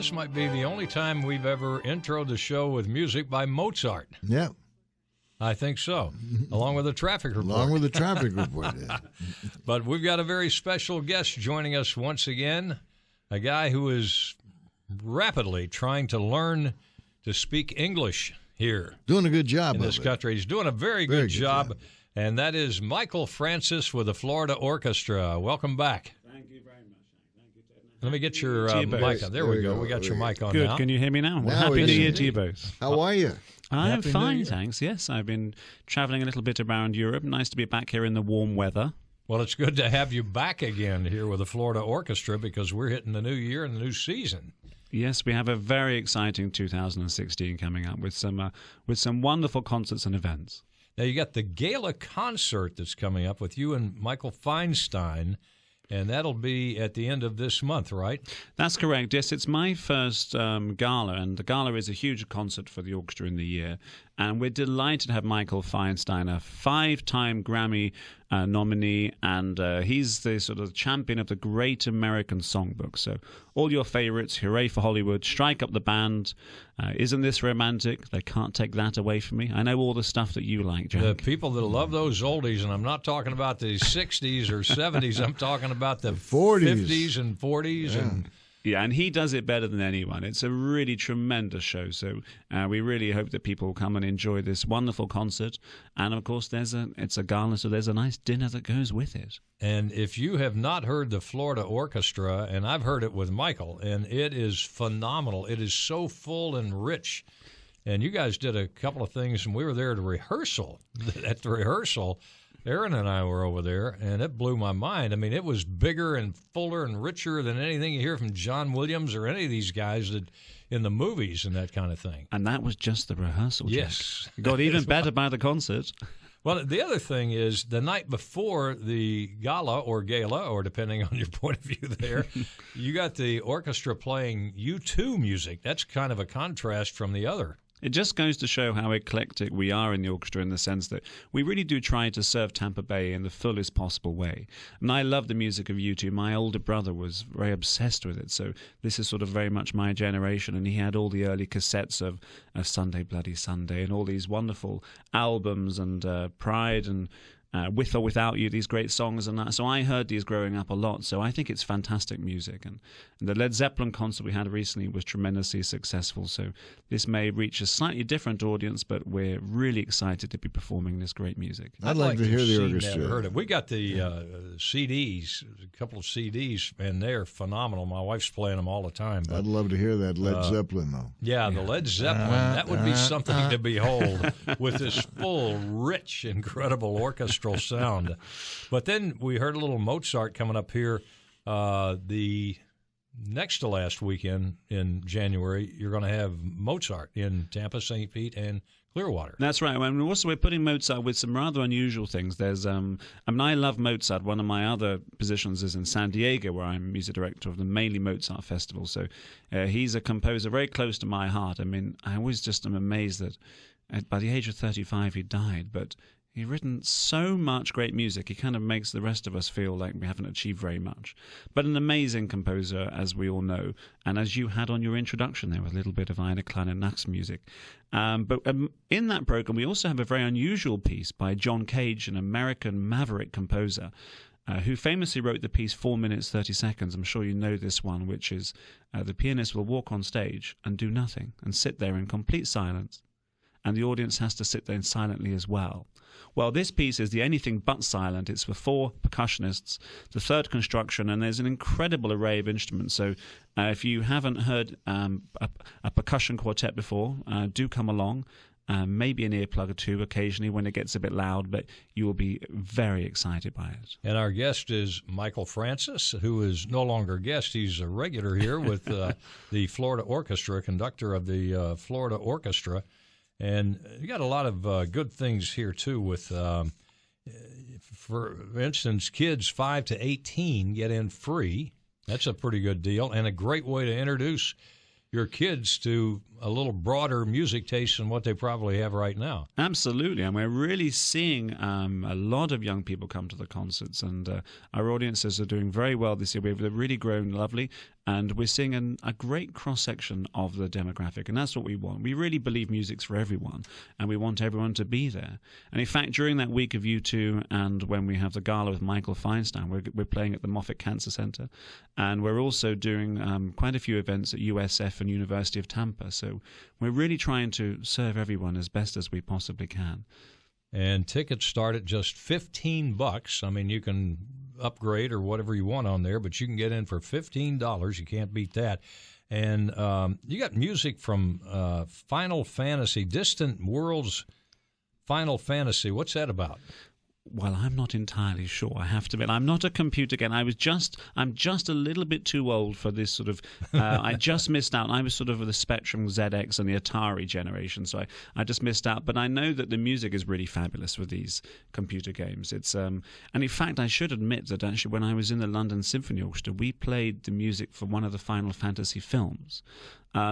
this might be the only time we've ever introed the show with music by Mozart. Yeah. I think so, along with a traffic report. Along with the traffic report. Yeah. But we've got a very special guest joining us once again, a guy who is rapidly trying to learn to speak English here. Doing a good job in this country. He's doing a very good job, and that is Michael Francis with the Florida Orchestra. Welcome back. Thank you very much. Thank you, Ted. Let me get your mic on. There we go. We got your mic on now. Good. Can you hear me now? Well, Now happy New we Year can. to you both. How are you? I am Happy New fine, Year. thanks. Yes, I've been traveling a little bit around Europe. Nice to be back here in the warm weather. Well, it's good to have you back again here with the Florida Orchestra because we're hitting the new year and the new season. Yes, we have a very exciting 2016 coming up with some wonderful concerts and events. Now, you got the gala concert that's coming up with you and Michael Feinstein, and that'll be at the end of this month, right? That's correct. Yes, it's my first gala, and the gala is a huge concert for the orchestra in the year. And we're delighted to have Michael Feinstein, a 5-time Grammy nominee, and he's the sort of champion of the Great American Songbook. So all your favorites, Hooray for Hollywood, Strike Up the Band, Isn't This Romantic? They Can't Take That Away From Me. I know all the stuff that you like, Jack. The people that love those oldies, and I'm not talking about the 60s or 70s, I'm talking about the 40s. 50s and 40s. Yeah. Yeah, and he does it better than anyone. It's a really tremendous show. So we really hope that people will come and enjoy this wonderful concert. And, of course, it's a gala, so there's a nice dinner that goes with it. And if you have not heard the Florida Orchestra, and I've heard it with Michael, and it is phenomenal. It is so full and rich. And you guys did a couple of things, and we were there at rehearsal. At the rehearsal, Aaron and I were over there, and it blew my mind. I mean, it was bigger and fuller and richer than anything you hear from John Williams or any of these guys that in the movies and that kind of thing. And that was just the rehearsal, Jack. Yes. It got even better by the concert. Well, the other thing is the night before the gala, or depending on your point of view there, you got the orchestra playing U2 music. That's kind of a contrast from the other. It just goes to show how eclectic we are in the orchestra in the sense that we really do try to serve Tampa Bay in the fullest possible way. And I love the music of U2. My older brother was very obsessed with it, so this is sort of very much my generation, and he had all the early cassettes of Sunday Bloody Sunday and all these wonderful albums and Pride and With or Without You, these great songs and that. So I heard these growing up a lot. So I think it's fantastic music. And the Led Zeppelin concert we had recently was tremendously successful. So this may reach a slightly different audience, but we're really excited to be performing this great music. I'd like to hear the see orchestra. Never heard it. We got the CDs, a couple of CDs, and they're phenomenal. My wife's playing them all the time. But, I'd love to hear that Led Zeppelin, though. yeah, the Led Zeppelin, that would be something to behold with this full, rich, incredible orchestral sound. But then we heard a little Mozart coming up here the next to last weekend in January. You're going to have Mozart in Tampa, St. Pete, and Clearwater. That's right. And also we're putting Mozart with some rather unusual things. There's, I love Mozart. One of my other positions is in San Diego, where I'm music director of the Mainly Mozart Festival. So he's a composer very close to my heart. I mean, I always just am amazed that by the age of 35 he died, but he's written so much great music, he kind of makes the rest of us feel like we haven't achieved very much. But an amazing composer, as we all know, and as you had on your introduction there with a little bit of Eine kleine Nachts music. But in that program, we also have a very unusual piece by John Cage, an American maverick composer, who famously wrote the piece 4 minutes, 30 seconds. I'm sure you know this one, which is the pianist will walk on stage and do nothing and sit there in complete silence, and the audience has to sit there silently as well. Well, this piece is the anything but silent. It's for 4 percussionists, the third construction, and there's an incredible array of instruments. So if you haven't heard a percussion quartet before, do come along. Maybe an earplug or two occasionally when it gets a bit loud, but you will be very excited by it. And our guest is Michael Francis, who is no longer a guest. He's a regular here with the Florida Orchestra, conductor of the Florida Orchestra. And you got a lot of good things here, too, with, for instance, kids 5 to 18 get in free. That's a pretty good deal and a great way to introduce your kids to a little broader music taste than what they probably have right now. Absolutely, and we're really seeing a lot of young people come to the concerts, and our audiences are doing very well this year. They've really grown lovely, and we're seeing a great cross-section of the demographic, and that's what we want. We really believe music's for everyone, and we want everyone to be there. And in fact, during that week of U2 and when we have the gala with Michael Feinstein, we're playing at the Moffitt Cancer Center, and we're also doing quite a few events at USF and University of Tampa. So we're really trying to serve everyone as best as we possibly can. And tickets start at just $15. I mean, you can upgrade or whatever you want on there, but you can get in for $15. You can't beat that. And you got music from Final Fantasy, Distant Worlds Final Fantasy. What's that about? Well, I'm not entirely sure, I have to admit. I'm not a computer game. I'm just a little bit too old for this sort of... I just missed out. I was sort of the Spectrum ZX and the Atari generation, so I just missed out. But I know that the music is really fabulous with these computer games. It's and in fact, I should admit that actually when I was in the London Symphony Orchestra, we played the music for one of the Final Fantasy films.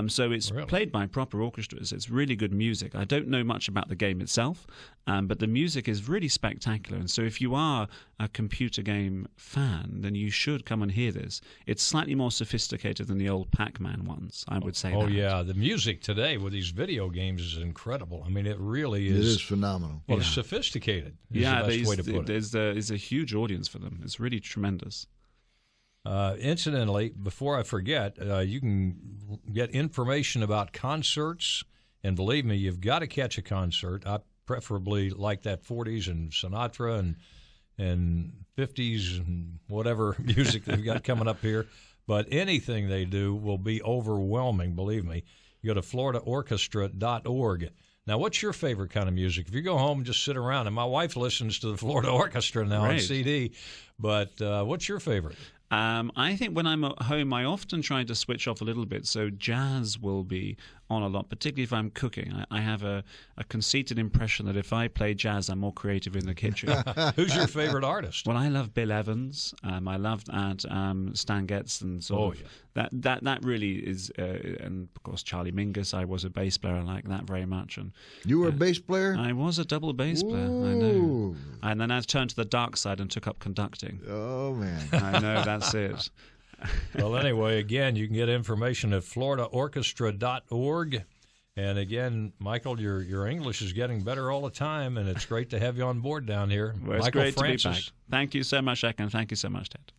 So it's really played by proper orchestras. It's really good music. I don't know much about the game itself, but the music is really spectacular. And so if you are a computer game fan, then you should come and hear this. It's slightly more sophisticated than the old Pac-Man ones, I would say. Oh, yeah. The music today with these video games is incredible. I mean, it really is. It is phenomenal. Well, it's sophisticated is the best way to put it. There's a huge audience for them. It's really tremendous. Incidentally, before I forget, you can get information about concerts, and believe me, you've got to catch a concert. I preferably like that 40s and Sinatra and 50s and whatever music they've got coming up here. But anything they do will be overwhelming, believe me. You go to floridaorchestra.org. Now, what's your favorite kind of music? If you go home and just sit around, and my wife listens to the Florida Orchestra now on CD, but what's your favorite? I think when I'm at home, I often try to switch off a little bit, so jazz will be on a lot, particularly if I'm cooking. I have a conceited impression that if I play jazz, I'm more creative in the kitchen. Who's your favorite artist? Well, I love Bill Evans. I love Stan Getz, and that really is, and of course Charlie Mingus. I was a bass player. I like that very much. And you were a bass player? I was a double bass player. I know. And then I turned to the dark side and took up conducting. Oh man! I know, that's it. Well, anyway, again, you can get information at floridaorchestra.org. And again, Michael, your English is getting better all the time, and it's great to have you on board down here. Well, it's Michael great Francis. to be back. Thank you so much, Eck, and thank you so much, Ted.